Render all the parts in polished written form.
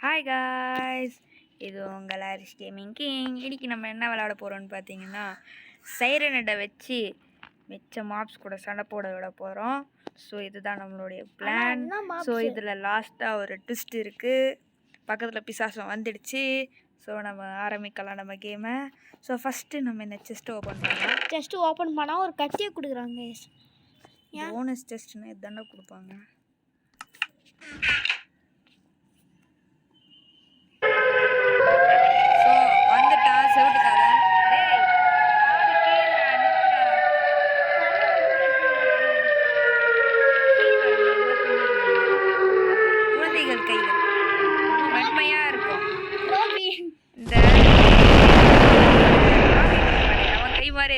Hi guys, இது உங்கள் Harris gaming king. இன்றைக்கி நம்ம என்ன விளையாட போகிறோம்னு பார்த்தீங்கன்னா, சைரனடை வச்சு மிச்ச மாப்ஸ் கூட சண்டை போட விட போகிறோம். ஸோ இதுதான் நம்மளுடைய பிளான். ஸோ இதில் லாஸ்ட்டாக ஒரு ட்விஸ்ட் இருக்குது. பக்கத்தில் பிசாசம் வந்துடுச்சு. ஸோ நம்ம ஆரம்பிக்கலாம் நம்ம கேமை. ஸோ ஃபஸ்ட்டு நம்ம இந்த செஸ்ட்டை ஓப்பன் பண்ணலாம். செஸ்ட்டு ஓப்பன் பண்ணால் ஒரு கத்தியை கொடுக்குறாங்க. போனஸ் செஸ்ட்னு இதாண்டா கொடுப்பாங்க.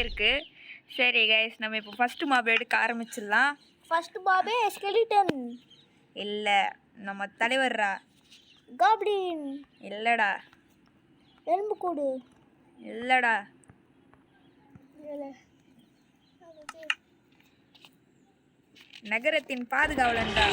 இருக்கு. சரி கைஸ், நம்ம இப்போ ஃபர்ஸ்ட் மாப் எடுக்க ஆரம்பிச்சிடலாம். ஃபர்ஸ்ட் மாபே ஸ்கெலிட்டன் இல்ல, நம்ம தலைவர்ரா. காப்ளின் இல்லடா. எலும்புக்கூடு இல்லடா. நகரத்தின் பாதுகாவலன்டா.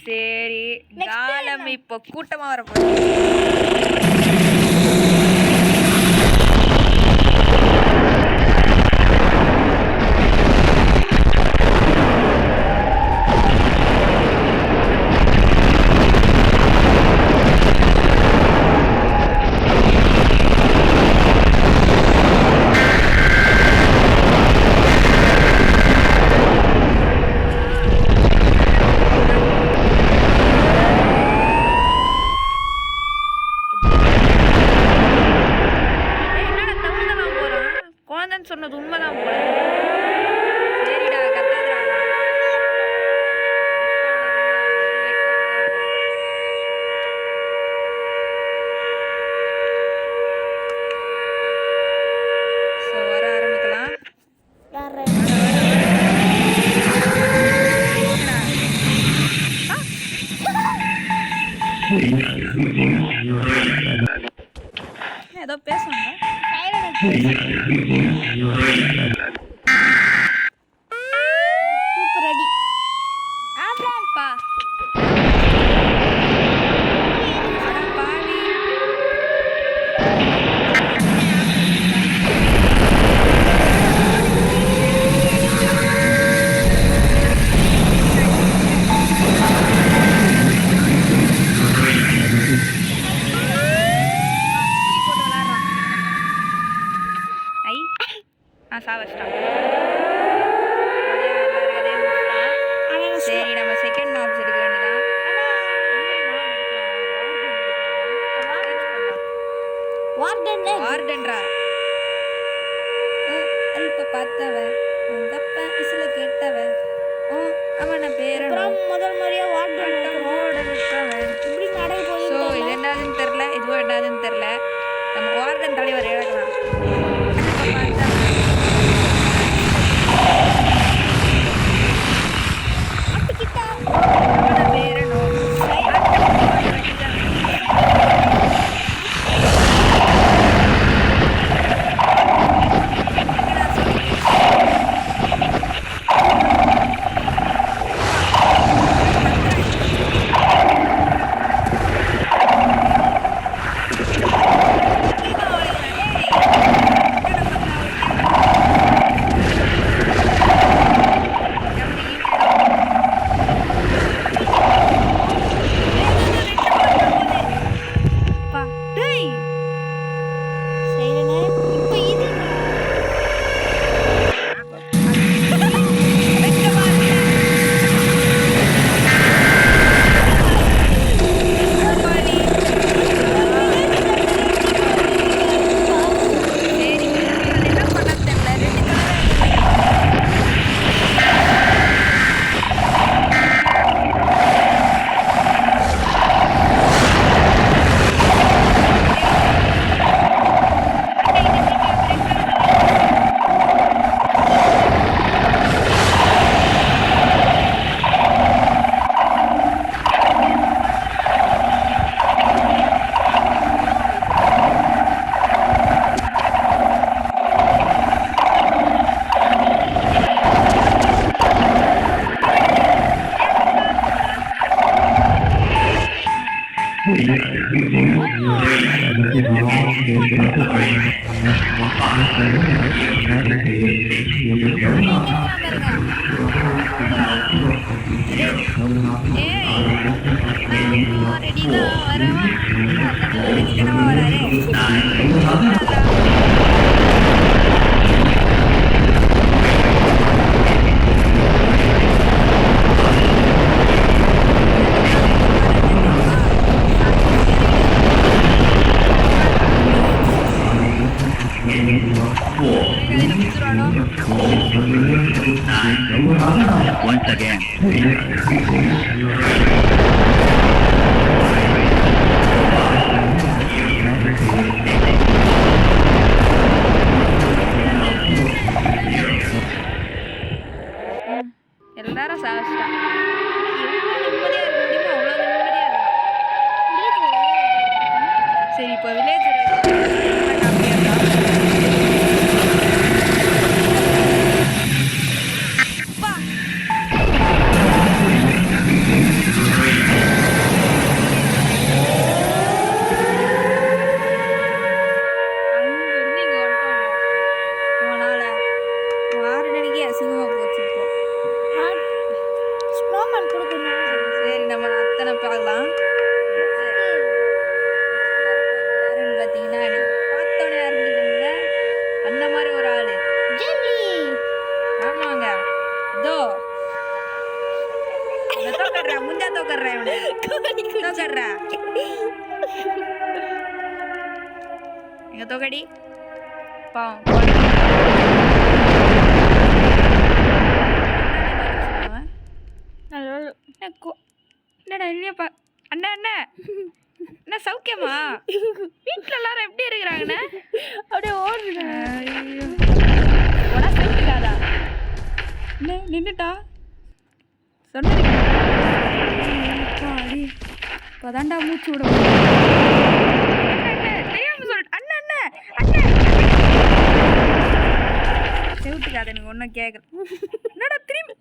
சரி, காலம் இப்போ கூட்டமா வரப்போகுது. சொன்னது உண்மைதான் போல. சரிடா, கத்தாதடா. சோ வர ஆரம்பிக்கலாம். ஏதோ பேசுங்க. சூப்பர் அடி. ஆமாப்பா. சரி, நம்ம செகண்ட் மாப்ஸ் எடுக்க வேண்டியதான். வார்டன்ரா. அல்ப பார்த்தவன் உங்கப்ப இசுல கேட்டவன் அவன பேரன் முதல் முறையா வார்டன் ஓட விட்டவன். இப்படி நடக்க போகுது. ஸோ இது என்னதுன்னு தெரில, இதுவும் என்னதுன்னு தெரில. நம்ம வார்டன் தலைவர் இழக்கலாம். ரெடி தான் வரவா சிக்கனமா வராரு Once again. எல்லாரும் சாப்பிட்டா எவ்வளோ நிம்மதியா இருக்க முடியுமோ அவ்வளோ நிம்மதியா இருக்கும். சரி இப்போ வில்லேஜ் ஸ்னோமேன் கொடுக்கணும். சரி நம்ம அத்தனை பார்க்கலாம் பார்த்தீங்கன்னா பார்த்தோன்னே இருந்துதுங்க அந்த மாதிரி ஒரு ஆளு ஜெல்லி ஆமாங்க இதோ தோக்கடுறா முஞ்சா தோக்கடுறா இவனை தோக்கடுறா எங்க தோக்கடி பாவம் என்னடா இல்லையாப்பா அண்ணா அண்ணா என்ன சௌக்கியமா வீட்டில் எல்லாரும் எப்படி இருக்கிறாங்கண்ணே அப்படியே ஓடுங்க. உடா செத்துக்காதா என்ன நின்றுட்டா சொன்னது இப்போதான்டா மூச்சு விட தெரியாம சொல்லிட்டு அண்ணா அண்ணா அண்ணா செவிட்டுக்காத எனக்கு ஒன்றும் கேட்குறேன் என்னடா திரும்பி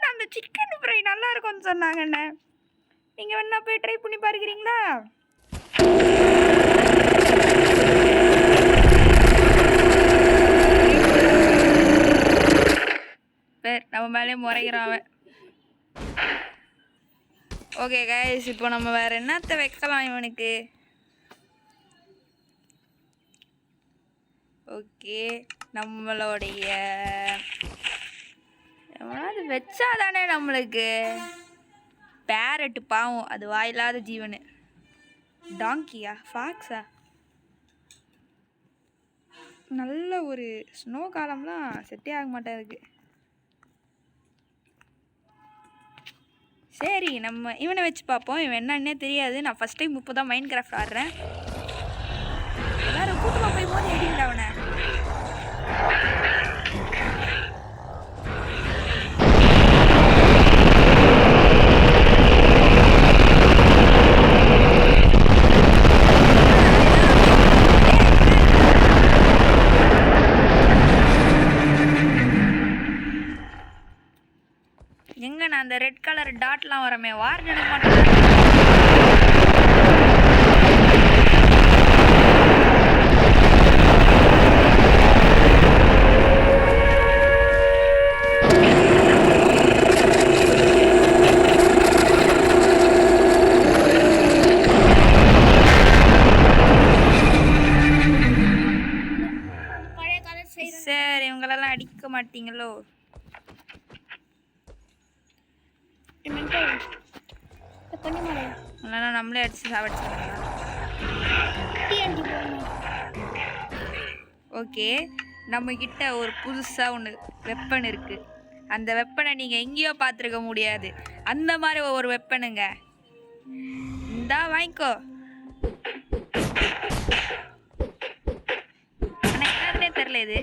அந்த சிக்கன் ஃப்ரை நல்லா இருக்கும்னு சொன்னாங்க அண்ணே நீங்கள் வேணா போய் ட்ரை பண்ணி பார்க்குறீங்களா பேர் நம்ம மேலே முறைகிறான் அவன் ஓகே கைஸ் இப்போ நம்ம வேறு என்னத்தை வைக்கலாம் இவனுக்கு ஓகே நம்மளுடைய எவனாவது வச்சாதானே நம்மளுக்கு பேரட்டு பாவம் அது வாயில்லாத ஜீவனு டாங்கியா ஃபாக்ஸா நல்ல ஒரு ஸ்னோ காலம்லாம் செட்டே ஆக மாட்டேங்குது சரி நம்ம இவனை வச்சு பார்ப்போம் இவன் என்னன்னே தெரியாது நான் ஃபஸ்ட் டைம் இப்போ தான் மைண்ட் கிராஃப்ட் ஆடுறேன் எல்லாரும் கூட்டமாக போய் மோதி அடிக்கிற அவனை எங்க நான் அந்த ரெட் கலர் டாட்லாம் வரமே வார்டனுக்கு மட்டும் சரி இவங்களெல்லாம் அடிக்க மாட்டீங்களோ இல்லைன்னா நம்மளே அடிச்சு சாப்பிடுச்சுக்கலாம் ஓகே நம்மக்கிட்ட ஒரு புதுசாக ஒன்று வெப்பன் இருக்குது அந்த வெப்பனை நீங்கள் எங்கேயோ பார்த்துருக்க முடியாது அந்த மாதிரி ஒரு வெப்பனுங்க இந்தா வாங்கிக்கோ எனக்கு என்னதுன்னே தெரில இது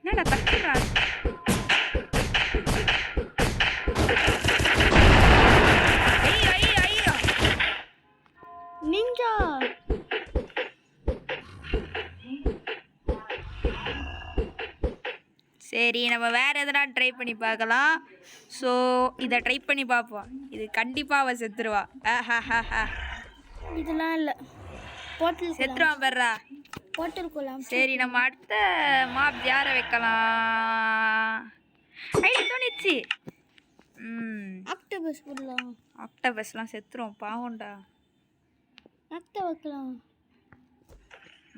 என்னடா தக்குறா நிஞ்சா சரி நம்ம வேற எதனா ட்ரை பண்ணி பார்க்கலாம். ஸோ இதை ட்ரை பண்ணி பார்ப்போம். இது கண்டிப்பாக அவள் செத்துருவா. இதெல்லாம் இல்லை போட்டில் செத்துருவான் பெறா. போட்டில் கொள்ளலாம். சரி நம்ம அடுத்த மாப் யாரை வைக்கலாம்? ஐடி தோணிச்சு. ஆக்டோபஸ் போடலாம். ஆக்டோபஸ்லாம் செத்துரும் பாவம்டா. நத்தை வைக்கலாம்.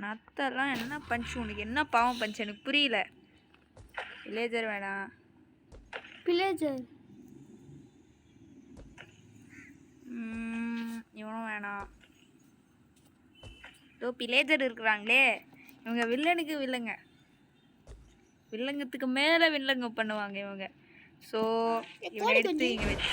நத்தெல்லாம் என்ன பஞ்சு? உனக்கு என்ன பாவம் பஞ்சு எனக்கு புரியல. வில்லேஜர் வேணாம். பிளேஜர் இவனும் வேணாம். இதோ பிளேஜர் இருக்கிறாங்களே இவங்க வில்லனுக்கு வில்லங்க. வில்லங்கத்துக்கு மேலே வில்லங்க பண்ணுவாங்க இவங்க. ஸோ இவங்க எடுத்து இங்கே வச்சு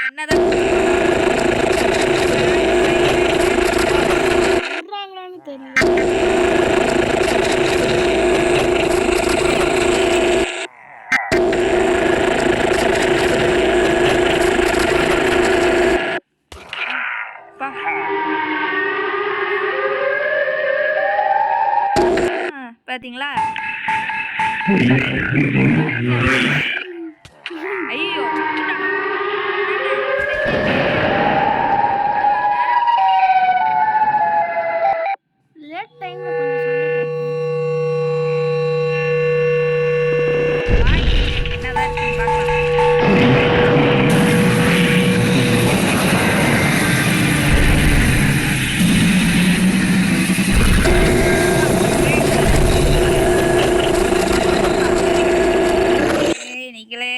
என்னதான் சொல்கிறாங்களான்னு தெரியல. பாத்தீங்களா? ஐயோ லேட் டைமில் கொஞ்சம் சண்டை போட்டோம். என்னதான் இருக்குன்னு பார்க்கலாம். நீங்களே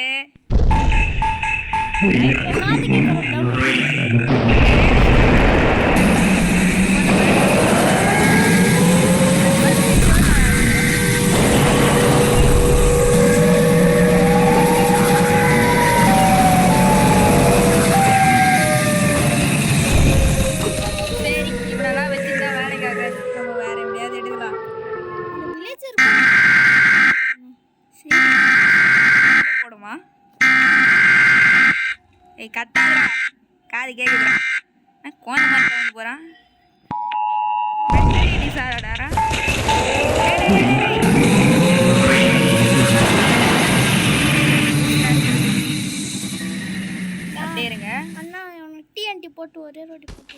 சரி இவனெல்லாம் வச்சுருந்தா வேலைக்காக. நம்ம வேற எப்படியாவது எடுக்கலாம். வில்லேஜர் போடுமா? ஏய் கத்தாதடா, காது கேக்குதுடா. கோண மாதிரி வந்து போறான். சாராடாரா அப்படியே இருங்க. அண்ணா டிஎன்டி போட்டு ஒரே ரோட்டி போட்டு